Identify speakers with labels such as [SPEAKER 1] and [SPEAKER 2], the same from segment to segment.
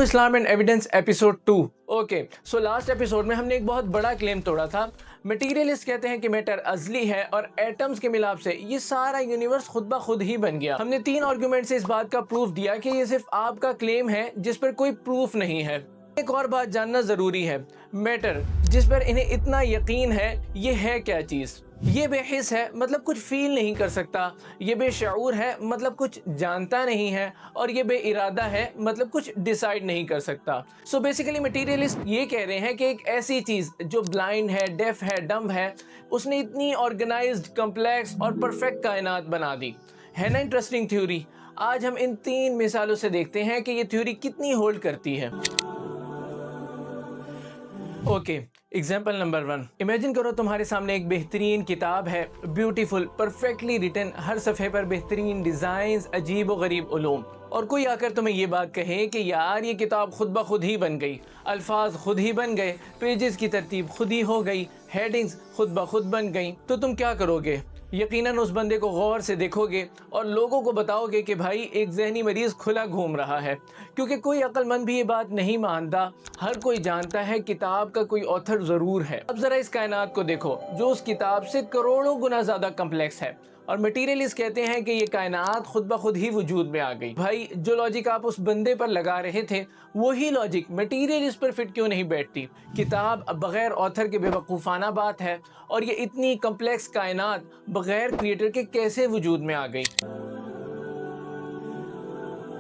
[SPEAKER 1] Islam and evidence episode 2। Okay, so last episode में हमने एक बहुत बड़ा क्लेम तोड़ा था। मटीरियलिस्ट कहते हैं कि मैटर अज़ली है और एटम्स के मिलाप से ये सारा यूनिवर्स खुद ब खुद ही बन गया। हमने 3 आर्गुमेंट से इस बात का प्रूफ दिया कि ये सिर्फ आपका क्लेम है जिस पर कोई प्रूफ नहीं है। एक और बात जानना ज़रूरी है, मैटर जिस पर इन्हें इतना यकीन है ये है क्या चीज़? ये बेहिस है मतलब कुछ फील नहीं कर सकता, ये बेशऊर है मतलब कुछ जानता नहीं है, और ये बेइरादा है मतलब कुछ डिसाइड नहीं कर सकता। सो बेसिकली मटीरियलिस्ट ये कह रहे हैं कि एक ऐसी चीज़ जो ब्लाइंड है, डेफ है, डम्ब है, उसने इतनी ऑर्गेनाइज्ड, कम्प्लेक्स और परफेक्ट कायनात बना दी। है ना इंटरेस्टिंग थ्योरी? आज हम इन 3 मिसालों से देखते हैं कि ये थ्योरी कितनी होल्ड करती है। Okay, example number 1। इमेजिन करो तुम्हारे सामने एक बेहतरीन किताब है, ब्यूटीफुल, परफेक्टली रिटन, हर सफ़े पर बेहतरीन डिज़ाइंस, अजीब व गरीब उलूम, और कोई आकर तुम्हें ये बात कहे कि यार ये किताब खुद ब खुद ही बन गई, अल्फाज खुद ही बन गए, पेजेस की तरतीब खुद ही हो गई, हेडिंग्स खुद ब खुद बन गई, तो तुम क्या करोगे? यकीनन उस बंदे को गौर से देखोगे और लोगों को बताओगे कि भाई एक जहनी मरीज़ खुला घूम रहा है, क्योंकि कोई अक्लमंद भी ये बात नहीं मानता। हर कोई जानता है किताब का कोई ऑथर ज़रूर है। अब ज़रा इस कायनात को देखो जो उस किताब से करोड़ों गुना ज़्यादा कम्प्लेक्स है, और मटीरियलिस्ट कहते हैं कि ये कायनात खुद ब खुद ही वजूद में आ गई। भाई जो लॉजिक आप उस बंदे पर लगा रहे थे वही लॉजिक मटीरियलिस्ट पर फिट क्यों नहीं बैठती? किताब बग़ैर ऑथर के बेवकूफ़ाना बात है, और ये इतनी कम्प्लेक्स कायनात बग़ैर क्रिएटर के कैसे वजूद में आ गई?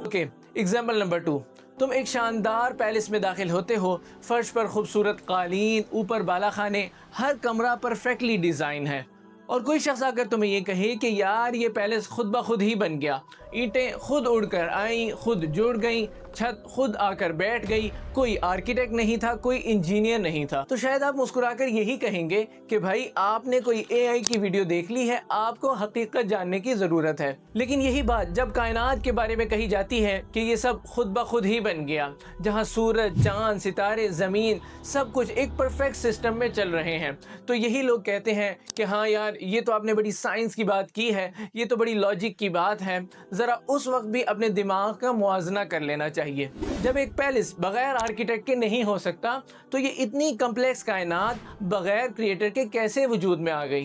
[SPEAKER 1] Okay, example number 2। तुम एक शानदार पैलेस में दाखिल होते हो, फर्श पर खूबसूरत कालीन, ऊपर बाला खाने, हर कमरा परफेक्टली डिज़ाइन है, और कोई शख्स आकर तुम्हें ये कहे कि यार ये पैलेस खुद ब खुद ही बन गया, ईंटें खुद उड़कर आईं, खुद जुड़ गईं, छत खुद आकर बैठ गई, कोई आर्किटेक्ट नहीं था, कोई इंजीनियर नहीं था, तो शायद आप मुस्कुराकर यही कहेंगे कि भाई आपने कोई एआई की वीडियो देख ली है, आपको हकीकत जानने की ज़रूरत है। लेकिन यही बात जब कायनात के बारे में कही जाती है कि ये सब खुद ब खुद ही बन गया, जहाँ सूरज, चाँद, सितारे, ज़मीन सब कुछ एक परफेक्ट सिस्टम में चल रहे हैं, तो यही लोग कहते हैं कि हाँ यार ये तो आपने बड़ी साइंस की बात की है, ये तो बड़ी लॉजिक की बात है। ज़रा उस वक्त भी अपने दिमाग का मुआवजना कर लेना चाहिए। जब एक पैलेस बग़ैर आर्किटेक्ट के नहीं हो सकता, तो ये इतनी कम्प्लेक्स कायनात बग़ैर क्रिएटर के कैसे वजूद में आ गई?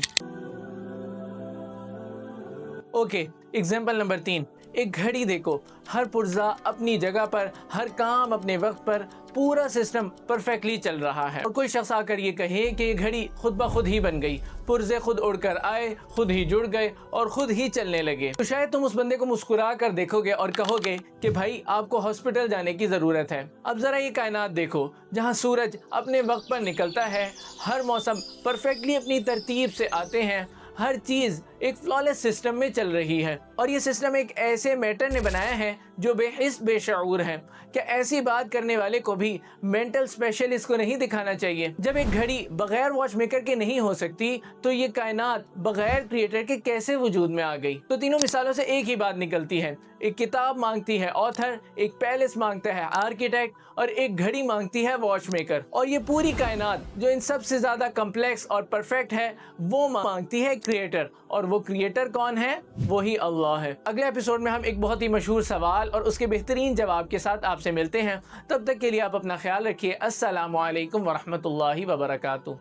[SPEAKER 1] Okay, example number 3। एक घड़ी देखो, हर पुर्जा अपनी जगह पर, हर काम अपने वक्त पर, पूरा सिस्टम परफेक्टली चल रहा है, और कोई शख्स आकर ये कहे कि ये घड़ी खुद ब खुद ही बन गई, पुर्जे खुद उड़कर आए, खुद ही जुड़ गए और खुद ही चलने लगे, तो शायद तुम उस बंदे को मुस्कुरा कर देखोगे और कहोगे कि भाई आपको हॉस्पिटल जाने की ज़रूरत है। अब ज़रा ये कायनात देखो जहाँ सूरज अपने वक्त पर निकलता है, हर मौसम परफेक्टली अपनी तरतीब से आते हैं, हर चीज़ एक फ्लॉलेस सिस्टम में चल रही है, और ये सिस्टम एक ऐसे मैटर ने बनाया है जो बेहिस बेशऊर है। क्या ऐसी बात करने वाले को भी मेंटल स्पेशलिस्ट को नहीं दिखाना चाहिए? जब एक घड़ी बगैर वॉच मेकर के नहीं हो सकती, तो ये कायनात बगैर क्रिएटर के कैसे वजूद में आ गई? तो तीनों मिसालों से एक ही बात निकलती है, एक किताब मांगती है ऑथर, एक पैलेस मांगता है आर्किटेक्ट, और एक घड़ी मांगती है वॉच मेकर, और ये पूरी कायनात जो इन सबसे ज़्यादा कम्प्लेक्स और परफेक्ट है वो मांगती है क्रिएटर, और वो क्रिएटर कौन है? वही अल्लाह है। अगले एपिसोड में हम एक बहुत ही मशहूर सवाल और उसके बेहतरीन जवाब के साथ आपसे मिलते हैं। तब तक के लिए आप अपना ख्याल रखिए। अस्सलामु अलैकुम वरहमतुल्लाहि वबरकातुहू।